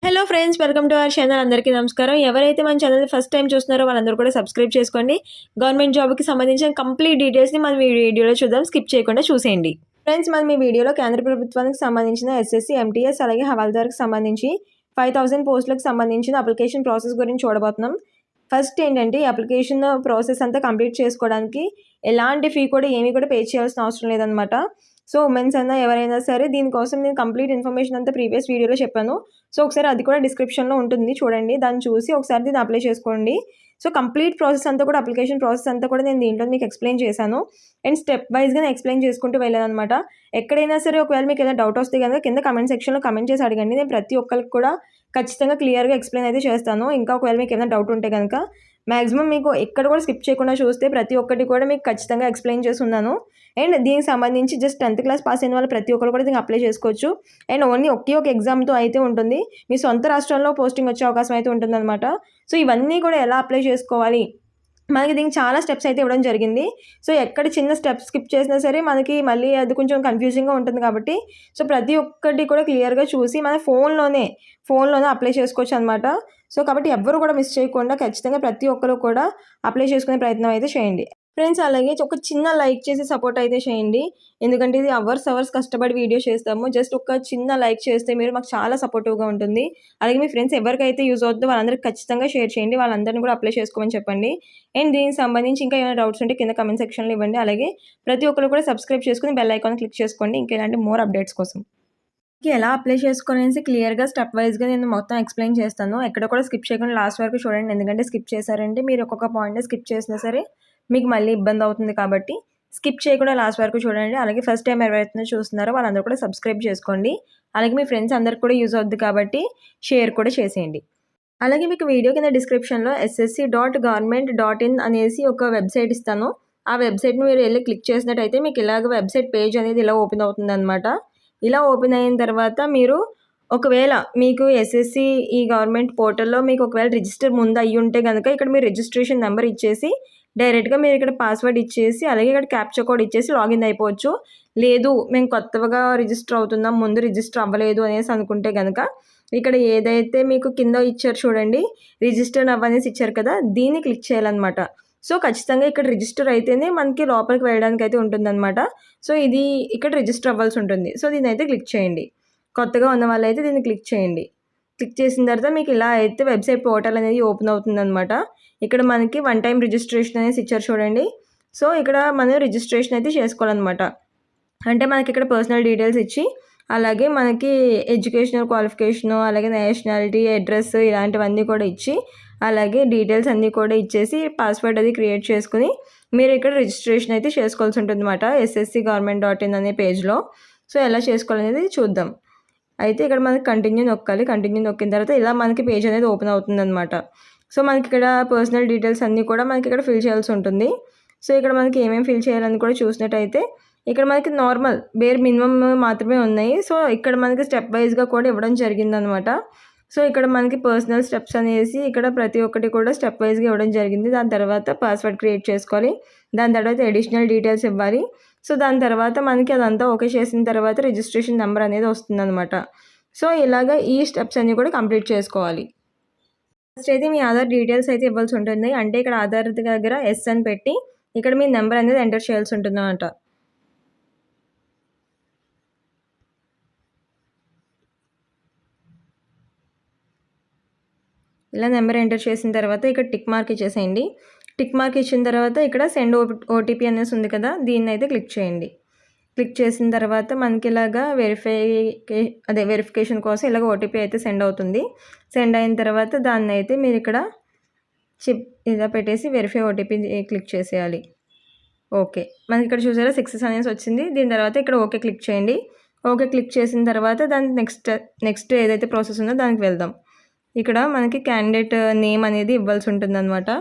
Hello friends, welcome to our channel. అందరికీ నమస్కారం. ఎవరైతే మన ఛానల్ ఫస్ట్ టైం చూస్తున్నారో వాళ్ళందరూ కూడా సబ్స్క్రైబ్ చేసుకోండి. గవర్నమెంట్ జాబ్కి సంబంధించిన కంప్లీట్ డీటెయిల్స్ని మనం ఈ వీడియోలో చూద్దాం. స్కిప్ చేయకుండా చూసేయండి. ఫ్రెండ్స్, మనం ఈ వీడియోలో కేంద్ర ప్రభుత్వానికి సంబంధించిన ఎస్ఎస్సి, ఎంటీఎస్ అలాగే హవాల్దార్కి సంబంధించి 5000 పోస్టులకు సంబంధించిన అప్లికేషన్ ప్రాసెస్ గురించి చూడబోతున్నాం. ఫస్ట్ ఏంటంటే ఈ అప్లికేషన్ ప్రాసెస్ అంతా కంప్లీట్ చేసుకోవడానికి ఎలాంటి ఫీ కూడా ఏమీ కూడా పే చేయాల్సిన అవసరం లేదనమాట. సో ఉమెన్స్ అన్నా ఎవరైనా సరే దీనికోసం నేను కంప్లీట్ ఇన్ఫర్మేషన్ అంతా ప్రీవియస్ వీడియోలో చెప్పాను. సో ఒకసారి అది కూడా డిస్క్రిప్షన్లో ఉంటుంది, చూడండి. దాన్ని చూసి ఒకసారి దీన్ని అప్లై చేసుకోండి. సో కంప్లీట్ ప్రాసెస్ అంతా కూడా, అప్లికేషన్ ప్రాసెస్ అంతా కూడా నేను దీంట్లో మీకు ఎక్స్ప్లెయిన్ చేశాను. అండ్ స్టెప్ వైజ్గా ఎక్స్ప్లెయిన్ చేసుకుంటూ వెళ్ళానమాట. ఎక్కడైనా సరే ఒకవేళ మీకు ఏదైనా డౌట్ వస్తే కనుక కింద కమెంట్ సెక్షన్లో కమెంట్ చేసి అడగండి. నేను ప్రతి ఒక్కరికి కూడా ఖచ్చితంగా క్లియర్గా ఎక్స్ప్లెయిన్ అయితే చేస్తాను. ఇంకా ఒకవేళ మీకు ఏమైనా డౌట్ ఉంటే కనుక మ్యాక్సిమం మీకు ఎక్కడ కూడా స్కిప్ చేయకుండా చూస్తే ప్రతి ఒక్కటి కూడా మీకు ఖచ్చితంగా ఎక్స్ప్లెయిన్ చేస్తున్నాను. అండ్ దీనికి సంబంధించి జస్ట్ 10th క్లాస్ పాస్ అయిన వాళ్ళు ప్రతి ఒక్కరు కూడా దీనికి అప్లై చేసుకోవచ్చు. అండ్ ఓన్లీ ఒకే ఒక ఎగ్జామ్తో అయితే ఉంటుంది. మీ సొంత రాష్ట్రంలో పోస్టింగ్ వచ్చే అవకాశం అయితే ఉంటుందన్నమాట. సో ఇవన్నీ కూడా ఎలా అప్లై చేసుకోవాలి, మనకి దీనికి చాలా స్టెప్స్ అయితే ఇవ్వడం జరిగింది. సో ఎక్కడ చిన్న స్టెప్స్ స్కిప్ చేసినా సరే మనకి మళ్ళీ అది కొంచెం కన్ఫ్యూజింగ్గా ఉంటుంది కాబట్టి సో ప్రతి ఒక్కటి కూడా క్లియర్గా చూసి మన ఫోన్లోనే అప్లై చేసుకోవచ్చు అనమాట. సో కాబట్టి ఎవ్వరు కూడా మిస్ చేయకుండా ఖచ్చితంగా ప్రతి ఒక్కరు కూడా అప్లై చేసుకునే ప్రయత్నం అయితే చేయండి. ఫ్రెండ్స్, అలాగే ఒక చిన్న లైక్ చేసి సపోర్ట్ అయితే చేయండి. ఎందుకంటే ఇది అవర్స్ కష్టపడి వీడియో చేస్తాము. జస్ట్ ఒక చిన్న లైక్ చేస్తే మీరు మాకు చాలా సపోర్టివ్గా ఉంటుంది. అలాగే మీ ఫ్రెండ్స్ ఎవరికైతే యూజ్ అవుతుందో వాళ్ళందరికీ ఖచ్చితంగా షేర్ చేయండి. వాళ్ళందరినీ కూడా అప్లై చేసుకోమని చెప్పండి. అండ్ దీనికి సంబంధించి ఇంకా ఏమైనా డౌట్స్ ఉంటే కింద కమెంట్ సెక్షన్లో ఇవ్వండి. అలాగే ప్రతి ఒక్కరు కూడా సబ్స్క్రైబ్ చేసుకుని బెల్ ఐకాన్ క్లిక్ చేసుకోండి ఇంకా ఇలాంటి మోర్ అప్డేట్స్ కోసం. ఎలా అప్లై చేసుకోనేసి క్లియర్గా స్టెప్ వైజ్గా నేను మొత్తం ఎక్స్ప్లెయిన్ చేస్తాను. ఎక్కడ కూడా స్కిప్ చేయకుండా లాస్ట్ వరకు చూడండి. ఎందుకంటే స్కిప్ చేశారంటే మీరు ఒక్కొక్క పాయింట్ స్కిప్ చేసినా సరే మీకు మళ్ళీ ఇబ్బంది అవుతుంది. కాబట్టి స్కిప్ చేయకుండా లాస్ట్ వరకు చూడండి. అలాగే ఫస్ట్ టైం ఎవరైతే చూస్తున్నారో వాళ్ళందరూ కూడా సబ్స్క్రైబ్ చేసుకోండి. అలాగే మీ ఫ్రెండ్స్ అందరికి కూడా యూజ్ అవుద్ది కాబట్టి షేర్ కూడా చేసేయండి. అలాగే మీకు వీడియో కింద డిస్క్రిప్షన్లో ssc.government.in అనేసి ఒక వెబ్సైట్ ఇస్తాను. ఆ వెబ్సైట్ని మీరు వెళ్ళి క్లిక్ చేసినట్టయితే మీకు ఇలాగ వెబ్సైట్ పేజ్ అనేది ఇలా ఓపెన్ అవుతుంది అనమాట. ఇలా ఓపెన్ అయిన తర్వాత మీరు ఒకవేళ మీకు ఎస్ఎస్సి ఈ గవర్నమెంట్ పోర్టల్లో మీకు ఒకవేళ రిజిస్టర్ ముందు అయ్యి ఉంటే కనుక ఇక్కడ మీరు రిజిస్ట్రేషన్ నెంబర్ ఇచ్చేసి డైరెక్ట్గా మీరు ఇక్కడ పాస్వర్డ్ ఇచ్చేసి అలాగే ఇక్కడ క్యాప్చా కోడ్ ఇచ్చేసి లాగిన్ అయిపోవచ్చు. లేదు మేము కొత్తగా రిజిస్టర్ అవుతున్నాం, ముందు రిజిస్టర్ అవ్వలేదు అనేసి అనుకుంటే కనుక ఇక్కడ ఏదైతే మీకు కింద ఇచ్చారు చూడండి, రిజిస్టర్ అవ్వనేసి ఇచ్చారు కదా, దీన్ని క్లిక్ చేయాలన్నమాట. సో ఖచ్చితంగా ఇక్కడ రిజిస్టర్ అయితేనే మనకి లోపలికి వెళ్ళడానికి అయితే ఉంటుందన్నమాట. సో ఇది ఇక్కడ రిజిస్టర్ అవ్వాల్సి ఉంటుంది. సో దీన్ని అయితే క్లిక్ చేయండి. కొత్తగా ఉన్న వాళ్ళైతే దీన్ని క్లిక్ చేయండి. క్లిక్ చేసిన తర్వాత మీకు ఇలా అయితే వెబ్సైట్ పోర్టల్ అనేది ఓపెన్ అవుతుందన్నమాట. ఇక్కడ మనకి 1 టైం రిజిస్ట్రేషన్ అనేసి ఇచ్చారు చూడండి. సో ఇక్కడ మనం రిజిస్ట్రేషన్ అయితే చేసుకోవాలన్నమాట. అంటే మనకి ఇక్కడ పర్సనల్ డీటెయిల్స్ ఇచ్చి అలాగే మనకి ఎడ్యుకేషనల్ క్వాలిఫికేషను అలాగే నేషనాలిటీ అడ్రస్ ఇలాంటివన్నీ కూడా ఇచ్చి అలాగే డీటెయిల్స్ అన్నీ కూడా ఇచ్చేసి పాస్వర్డ్ అది క్రియేట్ చేసుకుని మీరు ఇక్కడ రిజిస్ట్రేషన్ అయితే చేసుకోవాల్సి ఉంటుంది అన్నమాట ssc.government.in అనే పేజ్లో. సో ఎలా చేసుకోవాలనేది చూద్దాం. అయితే ఇక్కడ మనకి కంటిన్యూ నొక్కాలి. కంటిన్యూ నొక్కిన తర్వాత ఇలా మనకి పేజ్ అనేది ఓపెన్ అవుతుందన్నమాట. సో మనకి ఇక్కడ పర్సనల్ డీటెయిల్స్ అన్నీ కూడా మనకి ఇక్కడ ఫిల్ చేయాల్సి ఉంటుంది. సో ఇక్కడ మనకి ఏమేమి ఫిల్ చేయాలని కూడా చూసినట్టయితే ఇక్కడ మనకి నార్మల్ బేర్ మినిమమ్ మాత్రమే ఉన్నాయి. సో ఇక్కడ మనకి స్టెప్ వైజ్గా కూడా ఇవ్వడం జరిగిందనమాట. సో ఇక్కడ మనకి పర్సనల్ స్టెప్స్ అనేసి ఇక్కడ ప్రతి ఒక్కటి కూడా స్టెప్ వైజ్గా ఇవ్వడం జరిగింది. దాని తర్వాత పాస్వర్డ్ క్రియేట్ చేసుకోవాలి. దాని తర్వాత అడిషనల్ డీటెయిల్స్ ఇవ్వాలి. సో దాని తర్వాత మనకి అదంతా ఓకే చేసిన తర్వాత రిజిస్ట్రేషన్ నెంబర్ అనేది వస్తుందన్నమాట. సో ఇలాగ ఈ స్టెప్స్ అన్నీ కూడా కంప్లీట్ చేసుకోవాలి. ఫస్ట్ అయితే మీ ఆధార్ డీటెయిల్స్ అయితే ఇవ్వాల్సి ఉంటుంది. అంటే ఇక్కడ ఆధార్ దగ్గర ఎస్ అని పెట్టి ఇక్కడ మీ నెంబర్ అనేది ఎంటర్ చేయాల్సి ఉంటుంది అన్నమాట. ఇలా నెంబర్ ఎంటర్ చేసిన తర్వాత ఇక్కడ టిక్ మార్క్ ఇచ్చేసేయండి. టిక్ మార్క్ ఇచ్చిన తర్వాత ఇక్కడ సెండ్ ఓటీపీ అనేసి ఉంది కదా, దీన్ని అయితే క్లిక్ చేయండి. క్లిక్ చేసిన తర్వాత మనకి ఇలాగా వెరిఫికేషన్ కోసం ఇలాగ ఓటీపీ అయితే సెండ్ అవుతుంది. సెండ్ అయిన తర్వాత దాన్ని అయితే మీరు ఇక్కడ ఇలా పెట్టేసి వెరిఫై ఓటీపీ క్లిక్ చేసేయాలి. ఓకే, మనకి ఇక్కడ చూసారా సక్సెస్ అనేసి వచ్చింది. దీని తర్వాత ఇక్కడ ఓకే క్లిక్ చేయండి. ఓకే క్లిక్ చేసిన తర్వాత దాని నెక్స్ట్ ఏదైతే ప్రాసెస్ ఉందో దానికి వెళ్దాం. ఇక్కడ మనకి క్యాండిడేట్ నేమ్ అనేది ఇవ్వాల్సి ఉంటుంది అనమాట.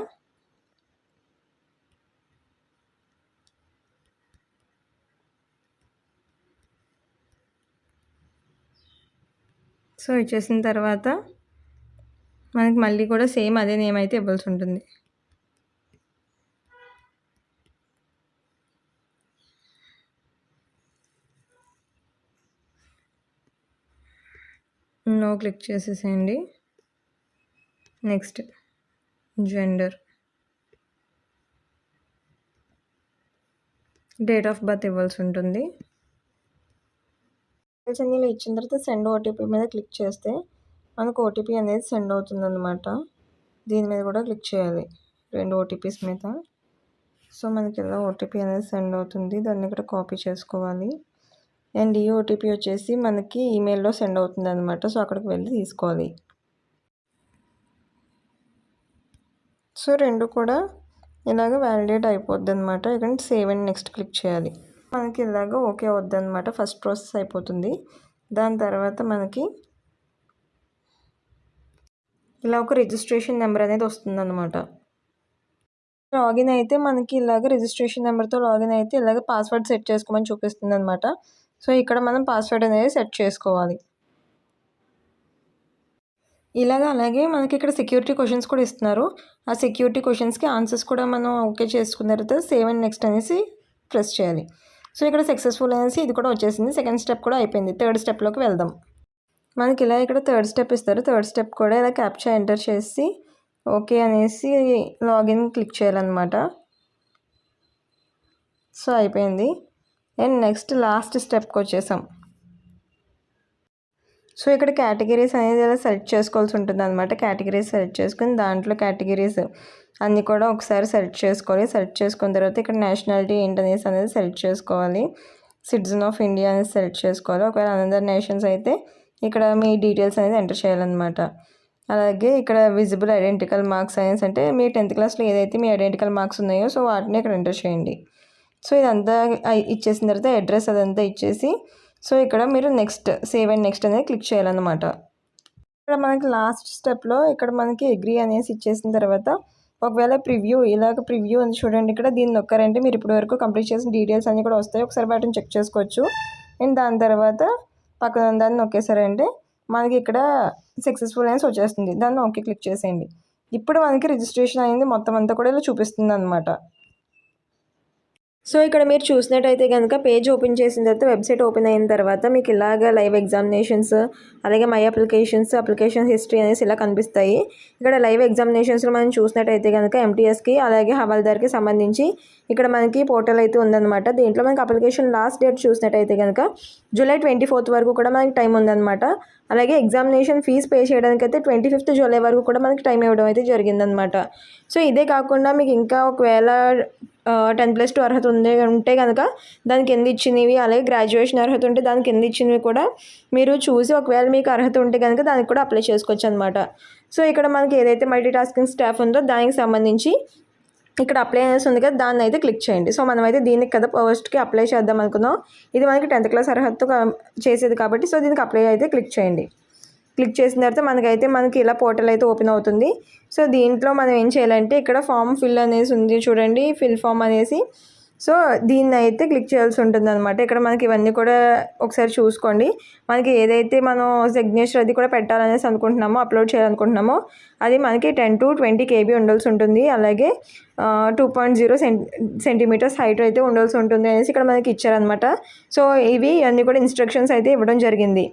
సో ఇచ్చేసిన తర్వాత మనకి మళ్ళీ కూడా సేమ్ అదే నేమ్ అయితే ఇవ్వాల్సి ఉంటుంది. నో క్లిక్ చేసేసేయండి. Next gender, date of birth ఇవ్వాల్సి ఉంటుంది. ఇలా ఇచ్చిన తర్వాత సెండ్ ఓటీపీ మీద క్లిక్ చేస్తే మనకు ఓటీపీ అనేది సెండ్ అవుతుందన్నమాట. దీని మీద కూడా క్లిక్ చేయాలి, 2 ఓటీపీస్ మీద. సో మనకి ఇలా ఓటీపీ అనేది సెండ్ అవుతుంది. దాన్ని ఇక్కడ కాపీ చేసుకోవాలి. అండ్ ఈ ఓటీపీ వచ్చేసి మనకి ఈమెయిల్లో సెండ్ అవుతుంది అనమాట. సో అక్కడికి వెళ్ళి తీసుకోవాలి. సో 2 కూడా ఇలాగ వ్యాలిడేట్ అయిపోద్ది అనమాట. ఇక్కడ సేవ్ అండ్ నెక్స్ట్ క్లిక్ చేయాలి. మనకి ఇలాగ ఓకే అవుద్ది అనమాట. ఫస్ట్ ప్రాసెస్ అయిపోతుంది. దాని తర్వాత మనకి ఇలా ఒక రిజిస్ట్రేషన్ నెంబర్ అనేది వస్తుందన్నమాట. లాగిన్ అయితే మనకి ఇలాగ రిజిస్ట్రేషన్ నెంబర్తో లాగిన్ అయితే ఇలాగ పాస్వర్డ్ సెట్ చేసుకోమని చూపిస్తుంది అనమాట. సో ఇక్కడ మనం పాస్వర్డ్ అనేది సెట్ చేసుకోవాలి. అలాగే మనకి ఇక్కడ సెక్యూరిటీ క్వశ్చన్స్ కూడా ఇస్తున్నారు. ఆ సెక్యూరిటీ క్వశ్చన్స్కి ఆన్సర్స్ కూడా మనం ఓకే చేసుకున్న తర్వాత సేవ్ అండ్ నెక్స్ట్ అనేసి ప్రెస్ చేయాలి. సో ఇక్కడ సక్సెస్ఫుల్ అనేసి ఇది కూడా వచ్చేసింది. సెకండ్ స్టెప్ కూడా అయిపోయింది. థర్డ్ స్టెప్లోకి వెళ్దాం. మనకి ఇలా ఇక్కడ థర్డ్ స్టెప్ ఇస్తారు. థర్డ్ స్టెప్ కూడా ఇలా క్యాప్చా ఎంటర్ చేసి ఓకే అనేసి లాగిన్ క్లిక్ చేయాలన్నమాట. సో అయిపోయింది. అండ్ నెక్స్ట్ లాస్ట్ స్టెప్కి వచ్చేసాం. సో ఇక్కడ కేటగిరీస్ అనేది ఇలా సెలెక్ట్ చేసుకోవాల్సి ఉంటుంది అనమాట. కేటగిరీస్ సెలెక్ట్ చేసుకుని దాంట్లో కేటగిరీస్ అన్నీ కూడా ఒకసారి సెలెక్ట్ చేసుకోవాలి. సెలెక్ట్ చేసుకున్న తర్వాత ఇక్కడ నేషనాలిటీ ఏంటనేసి అనేది సెలెక్ట్ చేసుకోవాలి. సిటిజన్ ఆఫ్ ఇండియా అనేది సెలెక్ట్ చేసుకోవాలి. ఒకవేళ అనదర్ నేషన్స్ అయితే ఇక్కడ మీ డీటెయిల్స్ అనేది ఎంటర్ చేయాలన్నమాట. అలాగే ఇక్కడ విజిబుల్ ఐడెంటికల్ మార్క్స్ అనేసి అంటే మీ 10th క్లాస్లో ఏదైతే మీ ఐడెంటికల్ మార్క్స్ ఉన్నాయో సో వాటిని ఇక్కడ ఎంటర్ చేయండి. సో ఇదంతా ఇచ్చేసిన తర్వాత అడ్రస్ అదంతా ఇచ్చేసి సో ఇక్కడ మీరు నెక్స్ట్ సేవ్ అండ్ నెక్స్ట్ అనేది క్లిక్ చేయాలన్నమాట. ఇక్కడ మనకి లాస్ట్ స్టెప్లో ఇక్కడ మనకి అగ్రీ అనేసి ఇచ్చేసిన తర్వాత ఒకవేళ ప్రివ్యూ అని చూడండి. ఇక్కడ దీన్ని నొక్కారంటే మీరు ఇప్పటి వరకు కంప్లీట్ చేసిన డీటెయిల్స్ అన్నీ కూడా వస్తాయి. ఒకసారి వాటిని చెక్ చేసుకోవచ్చు. అండ్ దాని తర్వాత పక్కన దాన్ని నొక్కేసారంటే మనకి ఇక్కడ సక్సెస్ఫుల్ అనేసి వచ్చేస్తుంది. దాన్ని ఓకే క్లిక్ చేసేయండి. ఇప్పుడు మనకి రిజిస్ట్రేషన్ అయింది మొత్తం అంతా కూడా ఇలా చూపిస్తుంది అనమాట. సో ఇక్కడ మీరు చూసినట్టయితే కనుక పేజ్ ఓపెన్ చేసిన తర్వాత వెబ్సైట్ ఓపెన్ అయిన తర్వాత మీకు ఇలాగ లైవ్ ఎగ్జామినేషన్స్ అలాగే మై అప్లికేషన్ హిస్టరీ అనేసి ఇలా కనిపిస్తాయి. ఇక్కడ లైవ్ ఎగ్జామినేషన్స్లో మనం చూసినట్టయితే కనుక ఎంటీఎస్కి అలాగే హవాల్దార్కి సంబంధించి ఇక్కడ మనకి పోర్టల్ అయితే ఉందన్నమాట. దీంట్లో మనకి అప్లికేషన్ లాస్ట్ డేట్ చూసినట్టయితే కనుక జూలై 24th వరకు కూడా మనకి టైం ఉందన్నమాట. అలాగే ఎగ్జామినేషన్ ఫీజు పే చేయడానికి అయితే 25th జూలై వరకు కూడా మనకి టైం ఇవ్వడం అయితే జరిగిందనమాట. సో ఇదే కాకుండా మీకు ఇంకా ఒకవేళ 10+2 అర్హత ఉంటే కనుక దానికి కింద ఇచ్చినవి అలాగే గ్రాడ్యుయేషన్ అర్హత ఉంటే దానికి కింద ఇచ్చినవి కూడా మీరు చూసి ఒకవేళ మీకు అర్హత ఉంటే కనుక దానికి కూడా అప్లై చేసుకోవచ్చు అనమాట. సో ఇక్కడ మనకి ఏదైతే మల్టీటాస్కింగ్ స్టాఫ్ ఉందో దానికి సంబంధించి ఇక్కడ అప్లై అనేసి ఉంది కదా, దాన్ని అయితే క్లిక్ చేయండి. సో మనమైతే దీనికి కదా ఫస్ట్కి అప్లై చేద్దాం అనుకున్నాం. ఇది మనకి 10th క్లాస్ అర్హతతో చేసేది కాబట్టి సో దీనికి అప్లై అయితే క్లిక్ చేయండి. క్లిక్ చేసిన తర్వాత మనకి ఇలా పోర్టల్ అయితే ఓపెన్ అవుతుంది. సో దీంట్లో మనం ఏం చేయాలంటే ఇక్కడ ఫామ్ ఫిల్ అనేసి ఉంది చూడండి, ఫిల్ ఫామ్ అనేసి. సో దీన్ని అయితే క్లిక్ చేయాల్సి ఉంటుంది అనమాట. ఇక్కడ మనకి ఇవన్నీ కూడా ఒకసారి చూసుకోండి. మనకి ఏదైతే మనం సిగ్నేచర్ అది కూడా పెట్టాలనేసి అనుకుంటున్నామో అప్లోడ్ చేయాలనుకుంటున్నామో అది మనకి 10 to 20 KB ఉండాల్సి ఉంటుంది. అలాగే 2.0 సెంటీమీటర్స్ హైట్ అయితే ఉండాల్సి ఉంటుంది అనేసి ఇక్కడ మనకి ఇచ్చారనమాట. సో ఇవి అన్నీ కూడా ఇన్స్ట్రక్షన్స్ అయితే ఇవ్వడం జరిగింది.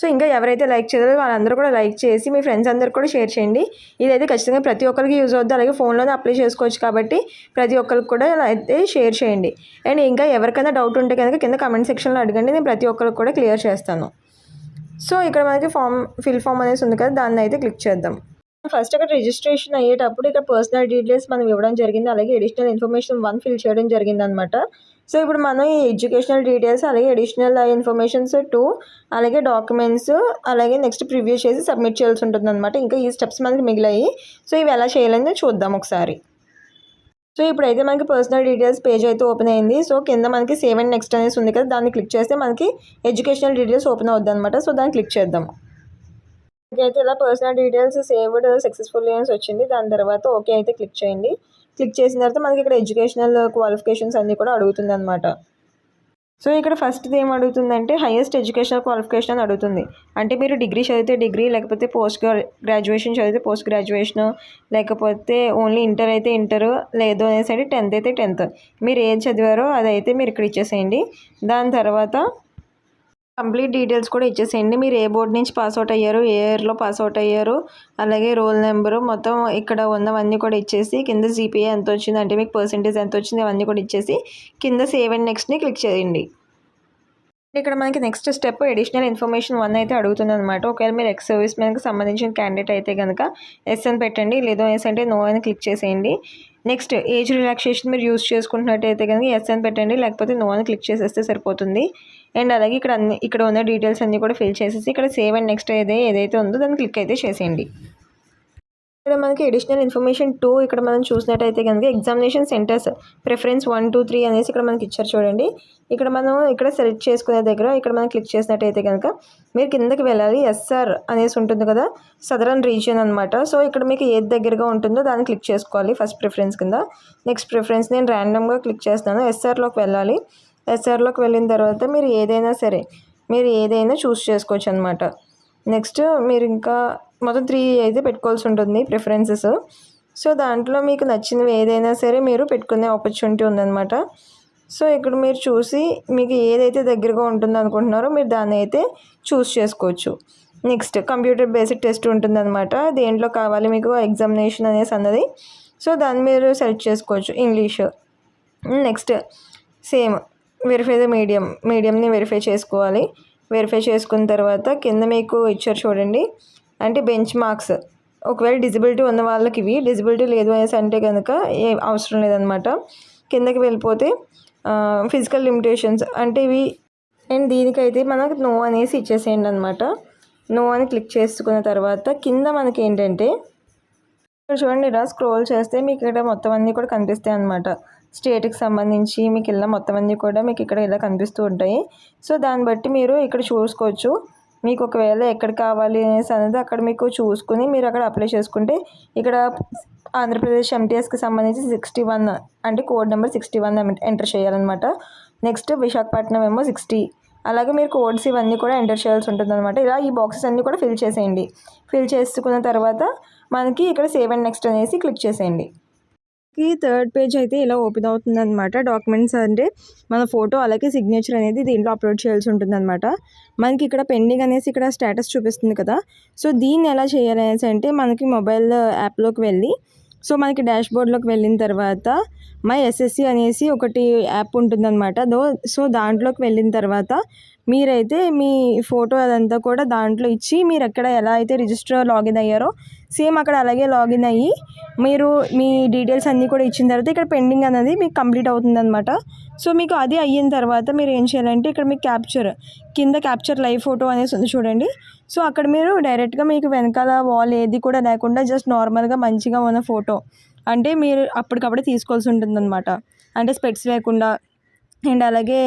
సో ఇంకా ఎవరైతే లైక్ చేయలేదో వాళ్ళందరూ కూడా లైక్ చేసి మీ ఫ్రెండ్స్ అందరూ కూడా షేర్ చేయండి. ఇదైతే ఖచ్చితంగా ప్రతి ఒక్కరికి యూజ్ అవుద్ది. అలాగే ఫోన్లోనే అప్లై చేసుకోవచ్చు కాబట్టి ప్రతి ఒక్కరికి కూడా అయితే షేర్ చేయండి. అండ్ ఇంకా ఎవరికైనా డౌట్ ఉంటే కనుక కింద కమెంట్ సెక్షన్లో అడగండి, నేను ప్రతి ఒక్కరికి కూడా క్లియర్ చేస్తాను. సో ఇక్కడ మనకి ఫిల్ ఫామ్ అనేసి ఉంది కదా, దాన్ని అయితే క్లిక్ చేద్దాం. ఫస్ట్ అక్కడ రిజిస్ట్రేషన్ అయ్యేటప్పుడు ఇక్కడ పర్సనల్ డీటెయిల్స్ మనం ఇవ్వడం జరిగింది. అలాగే అడిషనల్ ఇన్ఫర్మేషన్ 1 ఫిల్ చేయడం జరిగింది అనమాట. సో ఇప్పుడు మనం ఈ ఎడ్యుకేషనల్ డీటెయిల్స్ అలాగే అడిషనల్ ఇన్ఫర్మేషన్స్ 2 అలాగే డాక్యుమెంట్స్ అలాగే నెక్స్ట్ ప్రివ్యూ చేసి సబ్మిట్ చేయాల్సి ఉంటుంది అనమాట. ఇంకా ఈ స్టెప్స్ మనకి మిగిలాయి. సో ఇవి ఎలా చేయాలని చూద్దాం ఒకసారి. సో ఇప్పుడైతే మనకి పర్సనల్ డీటెయిల్స్ పేజ్ అయితే ఓపెన్ అయింది. సో కింద మనకి సేవ్ అండ్ నెక్స్ట్ అనేసి ఉంది కదా, దాన్ని క్లిక్ చేస్తే మనకి ఎడ్యుకేషనల్ డీటెయిల్స్ ఓపెన్ అవుద్ది అనమాట. సో దాన్ని క్లిక్ చేద్దాం. అయితే ఇలా పర్సనల్ డీటెయిల్స్ సేవ్డ్ సక్సెస్ఫుల్లీ అనేసి వచ్చింది. దాని తర్వాత ఓకే అయితే క్లిక్ చేయండి. క్లిక్ చేసిన తర్వాత మనకి ఇక్కడ ఎడ్యుకేషనల్ క్వాలిఫికేషన్స్ అన్నీ కూడా అడుగుతుంది అనమాట. సో ఇక్కడ ఫస్ట్ది ఏం అడుగుతుందంటే హైయెస్ట్ ఎడ్యుకేషనల్ క్వాలిఫికేషన్ అని అడుగుతుంది. అంటే మీరు డిగ్రీ చదివితే డిగ్రీ, లేకపోతే పోస్ట్ గ్రాడ్యుయేషన్ చదివితే పోస్ట్ గ్రాడ్యుయేషన్, లేకపోతే ఓన్లీ ఇంటర్ అయితే ఇంటర్, లేదు అనేసి 10th అయితే 10th, మీరు ఏది చదివారో అదైతే మీరు ఇక్కడ ఇచ్చేసేయండి. దాని తర్వాత కంప్లీట్ డీటెయిల్స్ కూడా ఇచ్చేసేయండి. మీరు ఏ బోర్డ్ నుంచి పాస్ అవుట్ అయ్యారు, ఏ ఇయర్లో పాస్ అవుట్ అయ్యారు, అలాగే రోల్ నెంబరు మొత్తం ఇక్కడ ఉన్నవన్నీ కూడా ఇచ్చేసి కింద జీపీఏ ఎంత వచ్చింది, అంటే మీకు పర్సెంటేజ్ ఎంత వచ్చింది, అవన్నీ కూడా ఇచ్చేసి కింద సేవ్ అండ్ నెక్స్ట్ని క్లిక్ చేయండి. ఇక్కడ మనకి నెక్స్ట్ స్టెప్ అడిషనల్ ఇన్ఫర్మేషన్ 1 అయితే అడుగుతుంది అనమాట. ఒకవేళ మీరు ఎక్స్ సర్వీస్ మ్యాన్కి సంబంధించిన క్యాండిడేట్ అయితే కనుక ఎస్ అని పెట్టండి, లేదా ఎస్ అంటే నో అని క్లిక్ చేసేయండి. నెక్స్ట్ ఏజ్ రిలాక్సేషన్ మీరు యూస్ చేసుకుంటున్నట్టయితే కనుక ఎస్ అని పెట్టండి, లేకపోతే నో అని క్లిక్ చేసేస్తే సరిపోతుంది. అండ్ అలాగే ఇక్కడ ఉన్న డీటెయిల్స్ అన్నీ కూడా ఫిల్ చేసేసి ఇక్కడ సేవ్ అండ్ నెక్స్ట్ ఏదైతే ఉందో దాన్ని క్లిక్ అయితే చేసేయండి. ఇక్కడ మనకి అడిషనల్ ఇన్ఫర్మేషన్ 2 ఇక్కడ మనం చూసినట్టయితే కనుక ఎగ్జామినేషన్ సెంటర్స్ ప్రిఫరెన్స్ 1, 2, 3 అనేసి ఇక్కడ మనకి ఇచ్చారు చూడండి. ఇక్కడ మనం ఇక్కడ సెలెక్ట్ చేసుకునే దగ్గర ఇక్కడ మనం క్లిక్ చేసినట్టయితే కనుక మీరు కిందకి వెళ్ళాలి. ఎస్ఆర్ అనేసి ఉంటుంది కదా, సదరన్ రీజియన్ అనమాట. సో ఇక్కడ మీకు ఏది దగ్గరగా ఉంటుందో దాన్ని క్లిక్ చేసుకోవాలి ఫస్ట్ ప్రిఫరెన్స్ కింద. నెక్స్ట్ ప్రిఫరెన్స్ నేను ర్యాండమ్గా క్లిక్ చేస్తాను. ఎస్ఆర్లోకి వెళ్ళాలి. ఎస్ఆర్లోకి వెళ్ళిన తర్వాత మీరు ఏదైనా చూస్ చేసుకోవచ్చు అనమాట. నెక్స్ట్ మీరు ఇంకా మొత్తం 3 అయితే పెట్టుకోవాల్సి ఉంటుంది ప్రిఫరెన్సెస్. సో దాంట్లో మీకు నచ్చినవి ఏదైనా సరే మీరు పెట్టుకునే ఆపర్చునిటీ ఉందన్నమాట. సో ఇక్కడ మీరు చూసి మీకు ఏదైతే దగ్గరగా ఉంటుందో అనుకుంటున్నారో మీరు దాన్ని అయితే చూస్ చేసుకోవచ్చు. నెక్స్ట్ కంప్యూటర్ బేసిక్ టెస్ట్ ఉంటుందన్నమాట. దేంట్లో కావాలి మీకు ఎగ్జామినేషన్ అనేసి అన్నది. సో దాన్ని మీరు సెలెక్ట్ చేసుకోవచ్చు, English. Next same verify the మీడియంని వెరిఫై చేసుకోవాలి. వెరిఫై చేసుకున్న తర్వాత కింద మీకు ఇచ్చారు చూడండి, అంటే బెంచ్ మార్క్స్. ఒకవేళ డిజబిలిటీ ఉన్న వాళ్ళకి ఇవి, డిజబిలిటీ లేదు అనేసి అంటే కనుక అవసరం లేదనమాట. కిందకి వెళ్ళిపోతే ఫిజికల్ లిమిటేషన్స్ అంటే ఇవి. అండ్ దీనికైతే మనకు నో అనేసి ఇచ్చేసేయండి అనమాట. నో అని క్లిక్ చేసుకున్న తర్వాత కింద మనకి ఏంటంటే ఇక్కడ చూడండి, ఇలా స్క్రోల్ చేస్తే మీకు ఇక్కడ మొత్తం అన్నీ కూడా కనిపిస్తాయి అనమాట. స్టేట్కి సంబంధించి మీకు ఇలా మొత్తం అన్నీ కూడా మీకు ఇక్కడ ఇలా కనిపిస్తూ ఉంటాయి. సో దాన్ని బట్టి మీరు ఇక్కడ చూసుకోవచ్చు. మీకు ఒకవేళ ఎక్కడ కావాలి అనేసి అనేది అక్కడ మీకు చూసుకుని మీరు అక్కడ అప్లై చేసుకుంటే ఇక్కడ ఆంధ్రప్రదేశ్ ఎంటీఎస్కి సంబంధించి 61 అంటే కోడ్ నెంబర్ 61 ఎంటర్ చేయాలన్నమాట. నెక్స్ట్ విశాఖపట్నం ఏమో 60. అలాగే మీరు కోడ్స్ ఇవన్నీ కూడా ఎంటర్ చేయాల్సి ఉంటుంది అనమాట. ఇలా ఈ బాక్సెస్ అన్నీ కూడా ఫిల్ చేసేయండి. ఫిల్ చేసుకున్న తర్వాత మనకి ఇక్కడ సేవ్ అండ్ నెక్స్ట్ అనేసి క్లిక్ చేసేయండి. ఈ థర్డ్ పేజ్ అయితే ఇలా ఓపెన్ అవుతుంది అనమాట. డాక్యుమెంట్స్ అంటే మన ఫోటో అలాగే సిగ్నేచర్ అనేది దీంట్లో అప్లోడ్ చేయాల్సి ఉంటుంది అనమాట. మనకి ఇక్కడ పెండింగ్ అనేసి ఇక్కడ స్టేటస్ చూపిస్తుంది కదా. సో దీన్ని ఎలా చేయాలి అనేసి అంటే మనకి మొబైల్ యాప్లోకి వెళ్ళి, సో మనకి డాష్ బోర్డ్లోకి వెళ్ళిన తర్వాత మై ఎస్ఎస్సి అనేసి ఒకటి యాప్ ఉంటుందన్నమాట. సో దాంట్లోకి వెళ్ళిన తర్వాత మీరైతే మీ ఫోటో అదంతా కూడా దాంట్లో ఇచ్చి మీరు ఎక్కడ ఎలా అయితే రిజిస్టర్ లాగిన్ అయ్యారో సేమ్ అక్కడ అలాగే లాగిన్ అయ్యి మీరు మీ డీటెయిల్స్ అన్నీ కూడా ఇచ్చిన తర్వాత ఇక్కడ పెండింగ్ అనేది మీకు కంప్లీట్ అవుతుందన్నమాట. సో మీకు అది అయిన తర్వాత మీరు ఏం చేయాలంటే ఇక్కడ మీకు కింద క్యాప్చర్ లైవ్ ఫోటో అనేసి ఉంది చూడండి. సో అక్కడ మీరు డైరెక్ట్గా మీకు వెనకాల వాల్ ఏది కూడా లేకుండా జస్ట్ నార్మల్గా మంచిగా ఉన్న ఫోటో అంటే మీరు అప్పటికప్పుడే తీసుకోవాల్సి ఉంటుందన్నమాట. అంటే స్పెట్స్ లేకుండా అండ్ అలాగే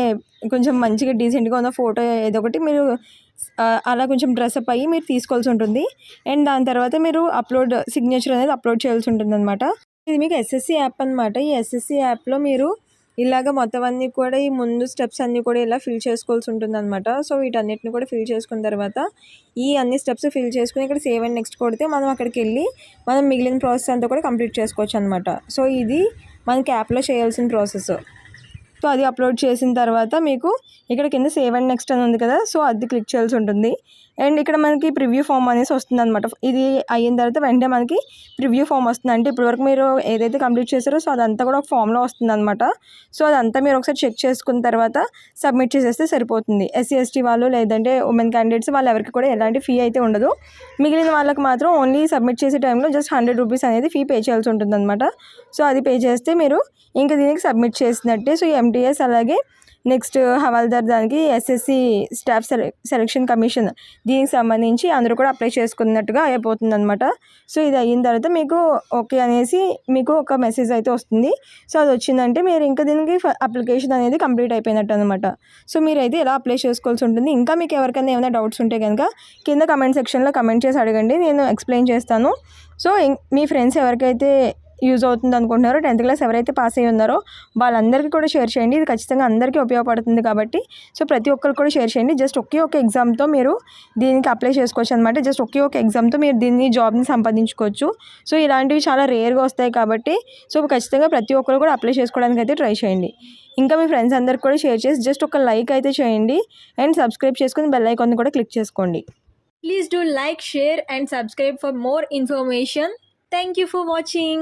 కొంచెం మంచిగా డీసెంట్గా ఉన్న ఫోటో ఏదో ఒకటి మీరు అలా కొంచెం డ్రెస్అప్ అయ్యి మీరు తీసుకోవాల్సి ఉంటుంది. అండ్ దాని తర్వాత మీరు సిగ్నేచర్ అనేది అప్లోడ్ చేయాల్సి ఉంటుంది అనమాట. ఇది మీకు ఎస్ఎస్సి యాప్ అనమాట. ఈ ఎస్ఎస్సి యాప్లో మీరు ఇలాగ మొత్తం అన్నీ కూడా ఈ ముందు స్టెప్స్ అన్నీ కూడా ఇలా ఫిల్ చేసుకోవాల్సి ఉంటుంది అనమాట. సో వీటన్నిటిని కూడా ఫిల్ చేసుకున్న తర్వాత ఈ అన్ని స్టెప్స్ ఫిల్ చేసుకుని ఇక్కడ సేవ్ అండ్ నెక్స్ట్ కొడితే మనం అక్కడికి వెళ్ళి మనం మిగిలిన ప్రాసెస్ అంతా కూడా కంప్లీట్ చేసుకోవచ్చు అనమాట. సో ఇది మనకి యాప్లో చేయాల్సిన ప్రాసెస్. సో అది అప్లోడ్ చేసిన తర్వాత మీకు ఇక్కడ కింద సేవ్ అండ్ నెక్స్ట్ అని ఉంది కదా, సో అది క్లిక్ చేయాల్సి ఉంటుంది. అండ్ ఇక్కడ మనకి ప్రివ్యూ ఫామ్ అనేసి వస్తుంది అనమాట. ఇది అయిన తర్వాత వెంటనే మనకి ప్రివ్యూ ఫామ్ వస్తుంది. అంటే ఇప్పటివరకు మీరు ఏదైతే కంప్లీట్ చేశారో సో అదంతా కూడా ఒక ఫామ్లో వస్తుంది అనమాట. సో అదంతా మీరు ఒకసారి చెక్ చేసుకున్న తర్వాత సబ్మిట్ చేసేస్తే సరిపోతుంది. ఎస్సీ ఎస్టీ వాళ్ళు లేదంటే ఉమెన్ క్యాండిడేట్స్ వాళ్ళు ఎవరికి కూడా ఎలాంటి ఫీ అయితే ఉండదు. మిగిలిన వాళ్ళకి మాత్రం ఓన్లీ సబ్మిట్ చేసే టైంలో జస్ట్ 100 రూపీస్ అనేది ఫీ పే చేయాల్సి ఉంటుంది అనమాట. సో అది పే చేస్తే మీరు ఇంకా దీనికి సబ్మిట్ చేసినట్టే. సో ఎంటీఎస్ అలాగే నెక్స్ట్ హవాల్దార్ దానికి ఎస్ఎస్సి స్టాఫ్ సెలక్షన్ కమిషన్ దీనికి సంబంధించి అందరూ కూడా అప్లై చేసుకున్నట్టుగా అయిపోతుంది అనమాట. సో ఇది అయిన తర్వాత మీకు ఓకే అనేసి మీకు ఒక మెసేజ్ అయితే వస్తుంది. సో అది వచ్చిందంటే మీరు ఇంకా దీనికి అప్లికేషన్ అనేది కంప్లీట్ అయిపోయినట్టు అనమాట. సో మీరైతే ఎలా అప్లై చేసుకోవాల్సి ఉంటుంది. ఇంకా మీకు ఎవరికైనా ఏమైనా డౌట్స్ ఉంటే కనుక కింద కమెంట్ సెక్షన్లో కమెంట్ చేసి అడగండి, నేను ఎక్స్ప్లెయిన్ చేస్తాను. సో మీ ఫ్రెండ్స్ ఎవరికైతే యూజ్ అవుతుంది అనుకుంటున్నారో 10th క్లాస్ ఎవరైతే పాస్ అయ్యి ఉన్నారో వాళ్ళందరికీ కూడా షేర్ చేయండి. ఇది ఖచ్చితంగా అందరికీ ఉపయోగపడుతుంది కాబట్టి సో ప్రతి ఒక్కరికి కూడా షేర్ చేయండి. జస్ట్ ఒకే ఒక ఎగ్జామ్తో మీరు దీనికి అప్లై చేసుకోవచ్చు అనమాట. జస్ట్ ఒకే ఒక ఎగ్జామ్తో మీరు దీన్ని జాబ్ని సంపాదించుకోవచ్చు. సో ఇలాంటివి చాలా రేర్గా వస్తాయి కాబట్టి సో ఖచ్చితంగా ప్రతి ఒక్కరు కూడా అప్లై చేసుకోవడానికి అయితే ట్రై చేయండి. ఇంకా మీ ఫ్రెండ్స్ అందరికి కూడా షేర్ చేసి జస్ట్ ఒక లైక్ అయితే చేయండి అండ్ సబ్స్క్రైబ్ చేసుకుని బెల్ ఐకాన్ కూడా క్లిక్ చేసుకోండి. Please do like, share and subscribe for more information. Thank you for watching.